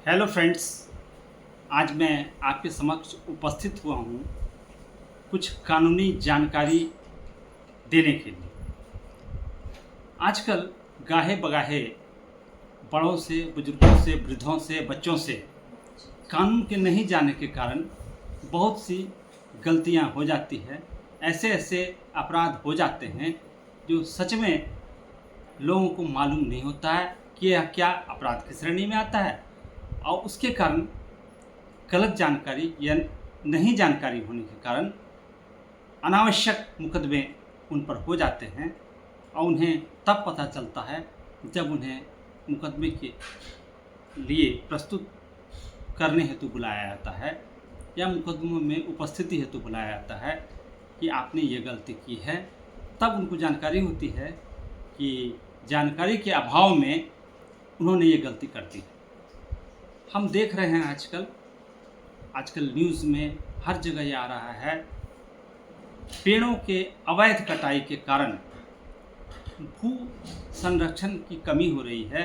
Hello friends. आज मैं आपके समक्ष उपस्थित हुआ हूँ कुछ कानूनी जानकारी देने के लिए। आजकल गाहे बगाहे बड़ों से, बुजुर्गों से, वृद्धों से, बच्चों से कानून के नहीं जाने के कारण बहुत सी गलतियाँ हो जाती है। ऐसे ऐसे अपराध हो जाते हैं जो सच में लोगों को मालूम नहीं होता है कि यह क्या अपराध की श्रेणी में आता है, और उसके कारण गलत जानकारी या नहीं जानकारी होने के कारण अनावश्यक मुकदमे उन पर हो जाते हैं। और उन्हें तब पता चलता है जब उन्हें मुकदमे के लिए प्रस्तुत करने हेतु बुलाया जाता है या मुकदमों में उपस्थिति हेतु बुलाया जाता है कि आपने ये गलती की है। तब उनको जानकारी होती है कि जानकारी के अभाव में उन्होंने ये गलती कर दी। हम देख रहे हैं आजकल न्यूज़ में हर जगह ये आ रहा है, पेड़ों के अवैध कटाई के कारण भू संरक्षण की कमी हो रही है।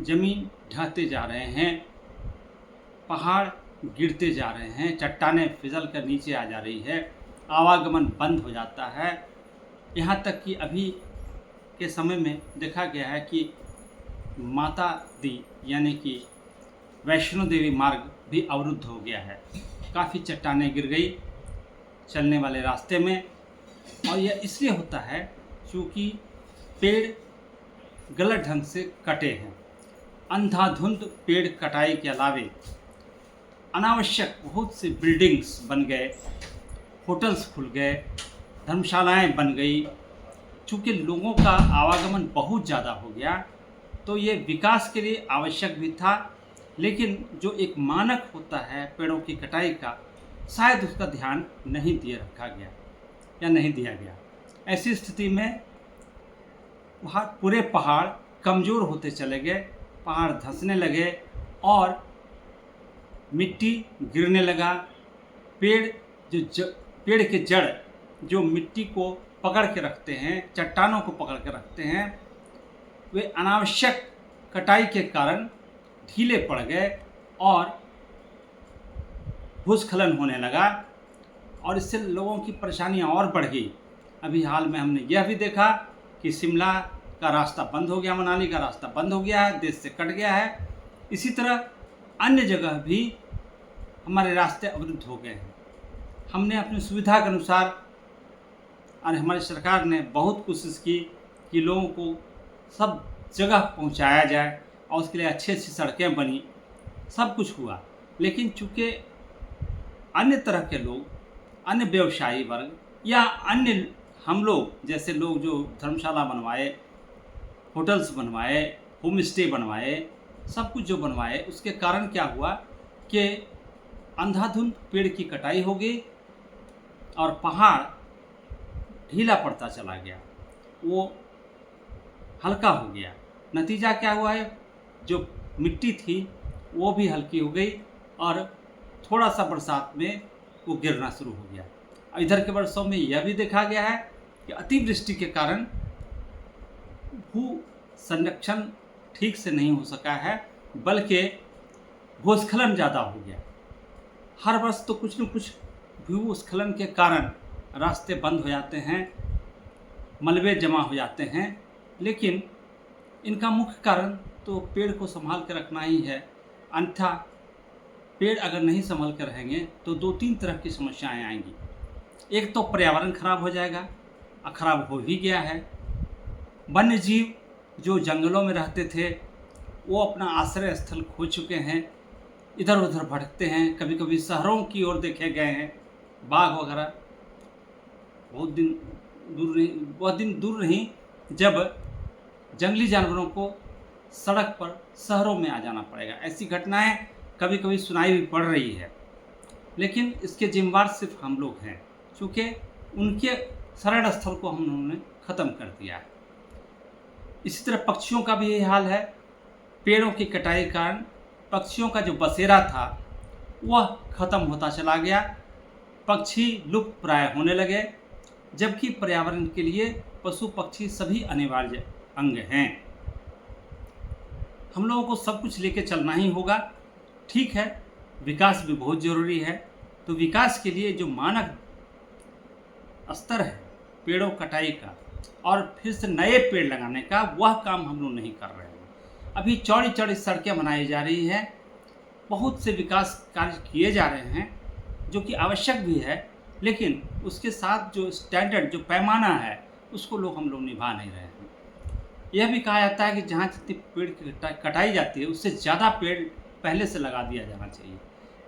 ज़मीन ढहते जा रहे हैं, पहाड़ गिरते जा रहे हैं, चट्टानें फिसल कर नीचे आ जा रही है, आवागमन बंद हो जाता है। यहाँ तक कि अभी के समय में देखा गया है कि माता दी यानी कि वैष्णो देवी मार्ग भी अवरुद्ध हो गया है। काफ़ी चट्टानें गिर गई चलने वाले रास्ते में, और यह इसलिए होता है क्योंकि पेड़ गलत ढंग से कटे हैं। अंधाधुंध पेड़ कटाई के अलावे अनावश्यक बहुत से बिल्डिंग्स बन गए, होटल्स खुल गए, धर्मशालाएं बन गई। चूँकि लोगों का आवागमन बहुत ज़्यादा हो गया तो ये विकास के लिए आवश्यक भी था, लेकिन जो एक मानक होता है पेड़ों की कटाई का, शायद उसका ध्यान नहीं रखा गया या नहीं दिया गया। ऐसी स्थिति में वहाँ पूरे पहाड़ कमज़ोर होते चले गए, पहाड़ धंसने लगे और मिट्टी गिरने लगा। पेड़ के जड़ जो मिट्टी को पकड़ के रखते हैं, चट्टानों को पकड़ के रखते हैं, वे अनावश्यक कटाई के कारण ढीले पड़ गए और भूस्खलन होने लगा, और इससे लोगों की परेशानियां और बढ़ गई। अभी हाल में हमने यह भी देखा कि शिमला का रास्ता बंद हो गया, मनाली का रास्ता बंद हो गया है, देश से कट गया है। इसी तरह अन्य जगह भी हमारे रास्ते अवरुद्ध हो गए हैं। हमने अपनी सुविधा के अनुसार और हमारी सरकार ने बहुत कोशिश की कि लोगों को सब जगह पहुंचाया जाए, और उसके लिए अच्छी अच्छी सड़कें बनी, सब कुछ हुआ। लेकिन चूँकि अन्य तरह के लोग, अन्य व्यवसायी वर्ग या अन्य हम लोग जैसे लोग जो धर्मशाला बनवाए, होटल्स बनवाए, होम स्टे बनवाए, सब कुछ जो बनवाए, उसके कारण क्या हुआ कि अंधाधुंध पेड़ की कटाई हो गई और पहाड़ ढीला पड़ता चला गया, वो हल्का हो गया। नतीजा क्या हुआ है, जो मिट्टी थी वो भी हल्की हो गई और थोड़ा सा बरसात में वो गिरना शुरू हो गया। इधर के वर्षों में यह भी देखा गया है कि अतिवृष्टि के कारण भू संरक्षण ठीक से नहीं हो सका है, बल्कि भूस्खलन ज़्यादा हो गया। हर वर्ष तो कुछ न कुछ भूस्खलन के कारण रास्ते बंद हो जाते हैं, मलबे जमा हो जाते हैं, लेकिन इनका मुख्य कारण तो पेड़ को संभाल कर रखना ही है। अन्यथा पेड़ अगर नहीं संभाल कर रहेंगे तो 2-3 तरह की समस्याएं आएंगी। एक तो पर्यावरण खराब हो जाएगा, खराब हो ही गया है। वन्य जीव जो जंगलों में रहते थे वो अपना आश्रय स्थल खो चुके हैं, इधर उधर भटकते हैं। कभी कभी शहरों की ओर देखे गए हैं, बाघ वगैरह। बहुत दिन दूर नहीं जब जंगली जानवरों को सड़क पर शहरों में आ जाना पड़ेगा। ऐसी घटनाएं कभी कभी सुनाई भी पड़ रही है, लेकिन इसके जिम्मेदार सिर्फ हम लोग हैं, क्योंकि उनके शरण स्थल को हम लोगों ने ख़त्म कर दिया है। इसी तरह पक्षियों का भी यही हाल है। पेड़ों की कटाई के कारण पक्षियों का जो बसेरा था वह ख़त्म होता चला गया, पक्षी लुप्त प्राय होने लगे, जबकि पर्यावरण के लिए पशु पक्षी सभी अनिवार्य अंग हैं। हम लोगों को सब कुछ लेके चलना ही होगा। ठीक है, विकास भी बहुत ज़रूरी है। तो विकास के लिए जो मानक स्तर है पेड़ों कटाई का और फिर से नए पेड़ लगाने का, वह काम हम लोग नहीं कर रहे हैं। अभी चौड़ी चौड़ी सड़कें बनाई जा रही हैं, बहुत से विकास कार्य किए जा रहे हैं जो कि आवश्यक भी है, लेकिन उसके साथ जो स्टैंडर्ड, जो पैमाना है, उसको हम लोग निभा नहीं रहे हैं। यह भी कहा जाता है कि जहाँ जितनी पेड़ की कटाई जाती है उससे ज़्यादा पेड़ पहले से लगा दिया जाना चाहिए,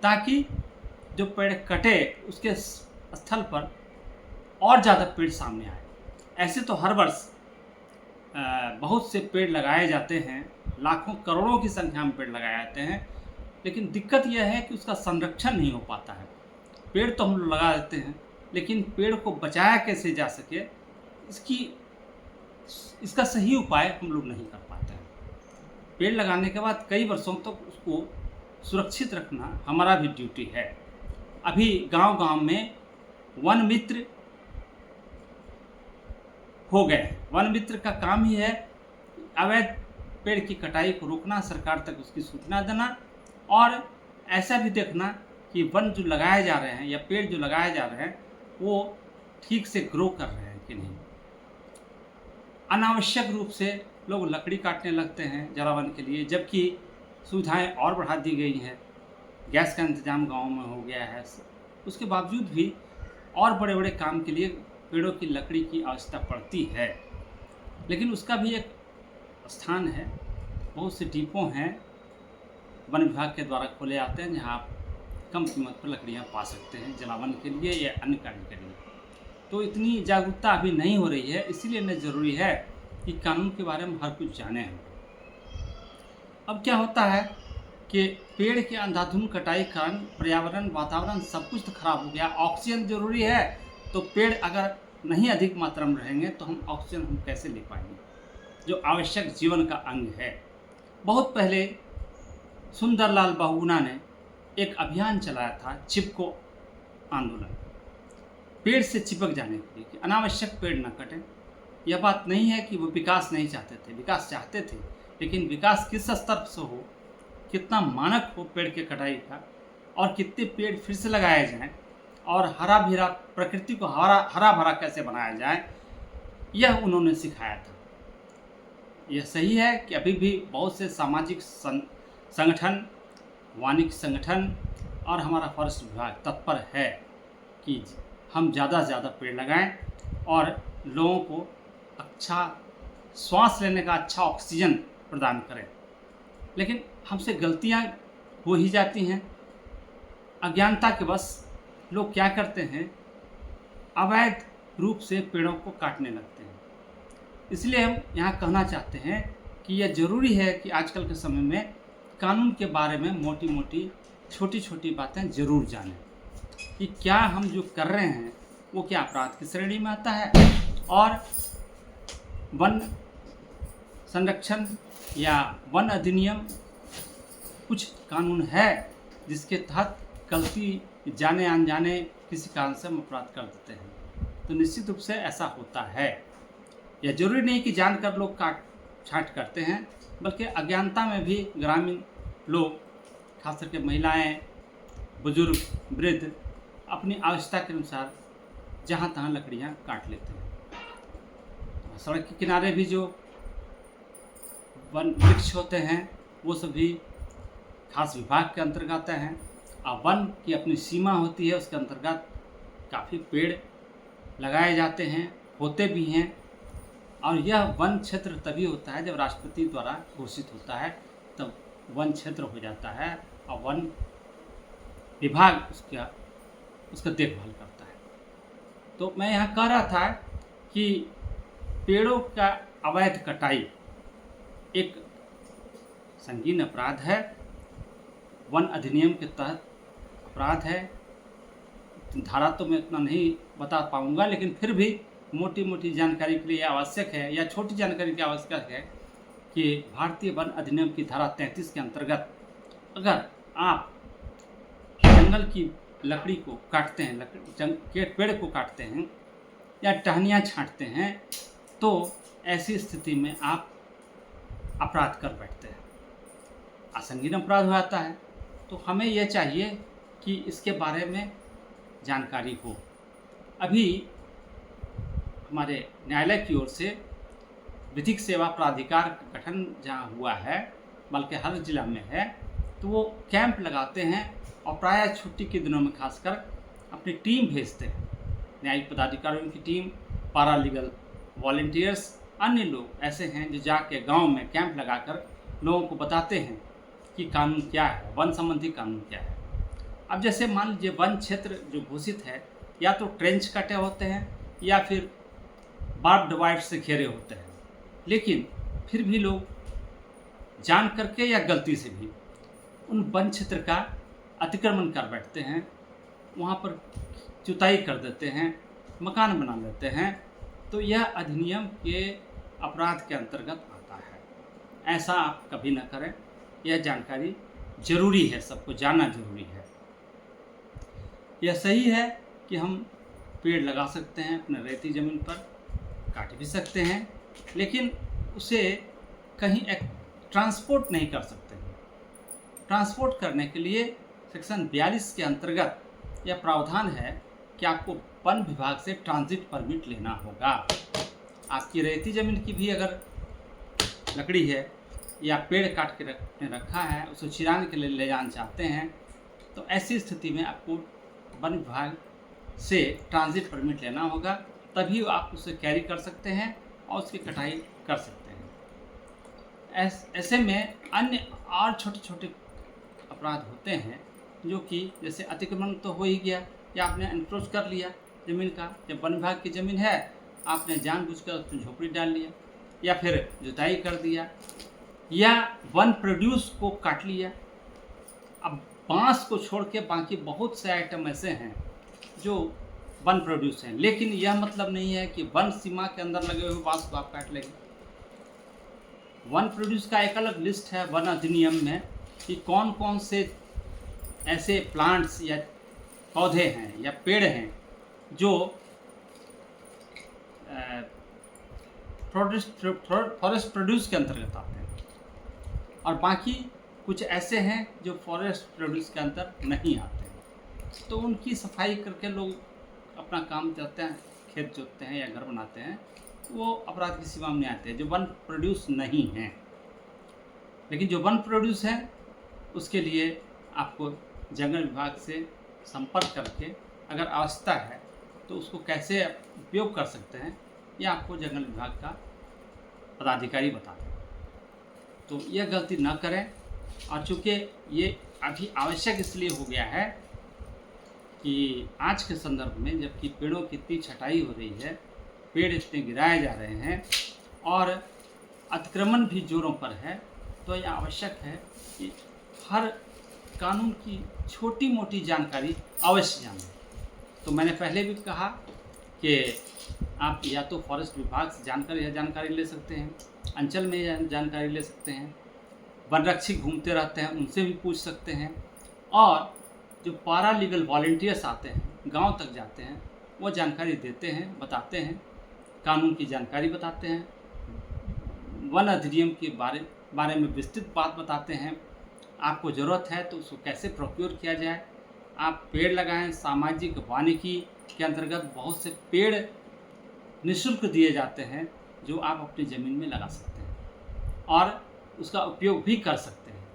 ताकि जो पेड़ कटे उसके स्थल पर और ज़्यादा पेड़ सामने आए। ऐसे तो हर वर्ष बहुत से पेड़ लगाए जाते हैं, लाखों करोड़ों की संख्या में पेड़ लगाए जाते हैं, लेकिन दिक्कत यह है कि उसका संरक्षण नहीं हो पाता है। पेड़ तो हम लोग लगा देते हैं, लेकिन पेड़ को बचाया कैसे जा सके, इसका सही उपाय हम लोग नहीं कर पाते हैं। पेड़ लगाने के बाद कई वर्षों तक उसको सुरक्षित रखना हमारा भी ड्यूटी है। अभी गांव-गांव में वन मित्र हो गए हैं। वन मित्र का काम ही है अवैध पेड़ की कटाई को रोकना, सरकार तक उसकी सूचना देना और ऐसा भी देखना कि वन जो लगाए जा रहे हैं या पेड़ जो लगाए जा रहे हैं वो ठीक से ग्रो कर रहे हैं कि नहीं। अनावश्यक रूप से लोग लकड़ी काटने लगते हैं जलावन के लिए, जबकि सुविधाएं और बढ़ा दी गई हैं, गैस का इंतज़ाम गाँव में हो गया है। उसके बावजूद भी और बड़े बड़े काम के लिए पेड़ों की लकड़ी की आवश्यकता पड़ती है, लेकिन उसका भी एक स्थान है। बहुत से डिपो हैं वन विभाग के द्वारा खोले जाते हैं, जहां आप कम कीमत पर लकड़ियां पा सकते हैं जलावन के लिए या अन्य कार्य के लिए। तो इतनी जागरूकता अभी नहीं हो रही है, इसीलिए न ज़रूरी है कि कानून के बारे में हर कुछ जाने हैं। अब क्या होता है कि पेड़ के अंधाधुंध कटाई के कारण पर्यावरण, वातावरण सब कुछ तो खराब हो गया। ऑक्सीजन जरूरी है, तो पेड़ अगर नहीं अधिक मात्रा में रहेंगे तो ऑक्सीजन हम कैसे ले पाएंगे, जो आवश्यक जीवन का अंग है। बहुत पहले सुंदरलाल बहुगुणा ने एक अभियान चलाया था, चिपको आंदोलन, पेड़ से चिपक जाने के लिए कि अनावश्यक पेड़ न कटें। यह बात नहीं है कि वो विकास नहीं चाहते थे, विकास चाहते थे, लेकिन विकास किस स्तर से हो, कितना मानक हो पेड़ के कटाई का, और कितने पेड़ फिर से लगाए जाएं, और हरा भरा प्रकृति को हरा भरा कैसे बनाया जाए, यह उन्होंने सिखाया था। यह सही है कि अभी भी बहुत से सामाजिक संगठन, वानिकी संगठन और हमारा फॉरेस्ट विभाग तत्पर है कि हम ज़्यादा से ज़्यादा पेड़ लगाएं और लोगों को अच्छा श्वास लेने का अच्छा ऑक्सीजन प्रदान करें। लेकिन हमसे गलतियां हो ही जाती हैं। अज्ञानता के बस लोग क्या करते हैं, अवैध रूप से पेड़ों को काटने लगते हैं। इसलिए हम यहाँ कहना चाहते हैं कि यह ज़रूरी है कि आजकल के समय में कानून के बारे में मोटी मोटी छोटी छोटी बातें ज़रूर जानें कि क्या हम जो कर रहे हैं वो क्या अपराध की श्रेणी में आता है, और वन संरक्षण या वन अधिनियम कुछ कानून है जिसके तहत गलती जाने अनजाने किसी कारण से हम अपराध कर देते हैं। तो निश्चित रूप से ऐसा होता है। यह जरूरी नहीं कि जानकर लोग काट छाँट करते हैं, बल्कि अज्ञानता में भी ग्रामीण लोग, खास करके महिलाएं, बुजुर्ग, वृद्ध अपनी आवश्यकता के अनुसार जहाँ तहाँ लकड़ियाँ काट लेते हैं। सड़क के किनारे भी जो वन वृक्ष होते हैं वो सभी खास विभाग के अंतर्गत हैं, और वन की अपनी सीमा होती है, उसके अंतर्गत काफ़ी पेड़ लगाए जाते हैं, होते भी हैं। और यह वन क्षेत्र तभी होता है जब राष्ट्रपति द्वारा घोषित होता है, तब वन क्षेत्र हो जाता है और वन विभाग उसका देखभाल करता है। तो मैं यहाँ कह रहा था कि पेड़ों का अवैध कटाई एक संगीन अपराध है, वन अधिनियम के तहत अपराध है। धारा तो मैं इतना नहीं बता पाऊँगा, लेकिन फिर भी मोटी मोटी जानकारी के लिए आवश्यक है, या छोटी जानकारी के आवश्यक है कि भारतीय वन अधिनियम की धारा 33 के अंतर्गत अगर आप जंगल की लकड़ी को काटते हैं, पेड़ को काटते हैं या टहनियाँ छाँटते हैं, तो ऐसी स्थिति में आप अपराध कर बैठते हैं। असंगीन अपराध हो जाता है। तो हमें यह चाहिए कि इसके बारे में जानकारी हो। अभी हमारे न्यायालय की ओर से विधिक सेवा प्राधिकार का गठन जहाँ हुआ है, बल्कि हर जिला में है, तो वो कैंप लगाते हैं और प्रायः छुट्टी के दिनों में खासकर अपनी टीम भेजते हैं, न्यायिक पदाधिकारियों की टीम, पैरालीगल वॉलंटियर्स, अन्य लोग ऐसे हैं जो जाके गांव में कैंप लगाकर लोगों को बताते हैं कि कानून क्या है, वन संबंधी कानून क्या है। अब जैसे मान लीजिए वन क्षेत्र जो घोषित है, या तो ट्रेंच कटे होते हैं या फिर बार्ब्ड वायर से घेरे होते हैं, लेकिन फिर भी लोग जान करके या गलती से भी उन वन क्षेत्र का अतिक्रमण कर बैठते हैं, वहाँ पर जुताई कर देते हैं, मकान बना लेते हैं। तो यह अधिनियम के अपराध के अंतर्गत आता है। ऐसा आप कभी न करें, यह जानकारी जरूरी है, सबको जानना जरूरी है। यह सही है कि हम पेड़ लगा सकते हैं अपने रेती ज़मीन पर, काट भी सकते हैं, लेकिन उसे कहीं ट्रांसपोर्ट नहीं कर सकते हैं। ट्रांसपोर्ट करने के लिए सेक्शन 42 के अंतर्गत यह प्रावधान है कि आपको वन विभाग से ट्रांजिट परमिट लेना होगा। आपकी रेती ज़मीन की भी अगर लकड़ी है या पेड़ काट के रखा है, उसे चिराने के लिए ले जाना चाहते हैं, तो ऐसी स्थिति में आपको वन विभाग से ट्रांजिट परमिट लेना होगा, तभी आप उसे कैरी कर सकते हैं और उसकी कटाई कर सकते हैं। ऐसे में अन्य और छोटे छोटे अपराध होते हैं जो कि जैसे अतिक्रमण तो हो ही गया, या आपने एनक्रोच कर लिया ज़मीन का, जब वन विभाग की ज़मीन है आपने जानबूझकर उसमें झोपड़ी डाल लिया, या फिर जुताई कर दिया, या वन प्रोड्यूस को काट लिया। अब बांस को छोड़ के बाकी बहुत से आइटम ऐसे हैं जो वन प्रोड्यूस हैं, लेकिन यह मतलब नहीं है कि वन सीमा के अंदर लगे हुए बांस को आप काट लेंगे। वन प्रोड्यूस का एक अलग लिस्ट है वन अधिनियम में कि कौन कौन से ऐसे प्लांट्स या पौधे हैं या पेड़ हैं जो फॉरेस्ट प्रोड्यूस के अंतर्गत आते हैं, और बाकी कुछ ऐसे हैं जो फॉरेस्ट प्रोड्यूस के अंदर नहीं आते हैं। तो उनकी सफाई करके लोग अपना काम करते हैं, खेत जोतते हैं या घर बनाते हैं, वो अपराध की सीमा में नहीं आते हैं, जो वन प्रोड्यूस नहीं हैं। लेकिन जो वन प्रोड्यूस हैं उसके लिए आपको जंगल विभाग से संपर्क करके अगर आवश्यकता है तो उसको कैसे उपयोग कर सकते हैं, यह आपको जंगल विभाग का पदाधिकारी बता दें। तो यह गलती ना करें। और चूँकि ये अभी आवश्यक इसलिए हो गया है कि आज के संदर्भ में जबकि पेड़ों की इतनी छटाई हो रही है, पेड़ इतने गिराए जा रहे हैं और अतिक्रमण भी जोरों पर है, तो यह आवश्यक है कि हर कानून की छोटी मोटी जानकारी अवश्य जानें। तो मैंने पहले भी कहा कि आप या तो फॉरेस्ट विभाग से जानकारी ले सकते हैं, अंचल में जानकारी ले सकते हैं, वनरक्षी घूमते रहते हैं उनसे भी पूछ सकते हैं, और जो पैरालीगल वॉलंटियर्स आते हैं गांव तक जाते हैं, वो जानकारी देते हैं, बताते हैं, कानून की जानकारी बताते हैं, वन अधिनियम के बारे में विस्तृत बात बताते हैं। आपको ज़रूरत है तो उसको कैसे प्रोक्योर किया जाए, आप पेड़ लगाएं। सामाजिक वानिकी के अंतर्गत बहुत से पेड़ निःशुल्क दिए जाते हैं जो आप अपनी ज़मीन में लगा सकते हैं और उसका उपयोग भी कर सकते हैं।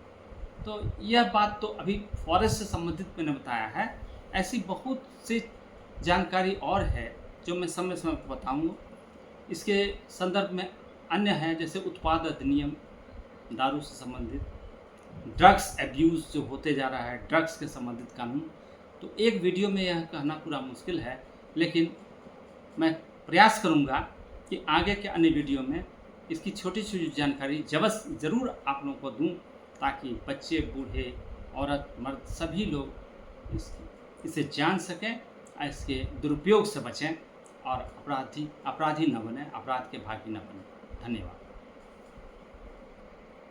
तो यह बात तो अभी फॉरेस्ट से संबंधित मैंने बताया है। ऐसी बहुत सी जानकारी और है जो मैं समय समय पर बताऊँगा। इसके संदर्भ में अन्य हैं जैसे उत्पाद अधिनियम, दारू से संबंधित, ड्रग्स एब्यूज़ जो होते जा रहा है, ड्रग्स के संबंधित कानून। तो एक वीडियो में यह कहना पूरा मुश्किल है, लेकिन मैं प्रयास करूंगा कि आगे के अन्य वीडियो में इसकी छोटी छोटी जानकारी ज़रूर आप लोगों को दूं, ताकि बच्चे, बूढ़े, औरत, मर्द सभी लोग इसे जान सकें, इसके दुरुपयोग से बचें और अपराधी न बने, अपराध के भागी न बने। धन्यवाद।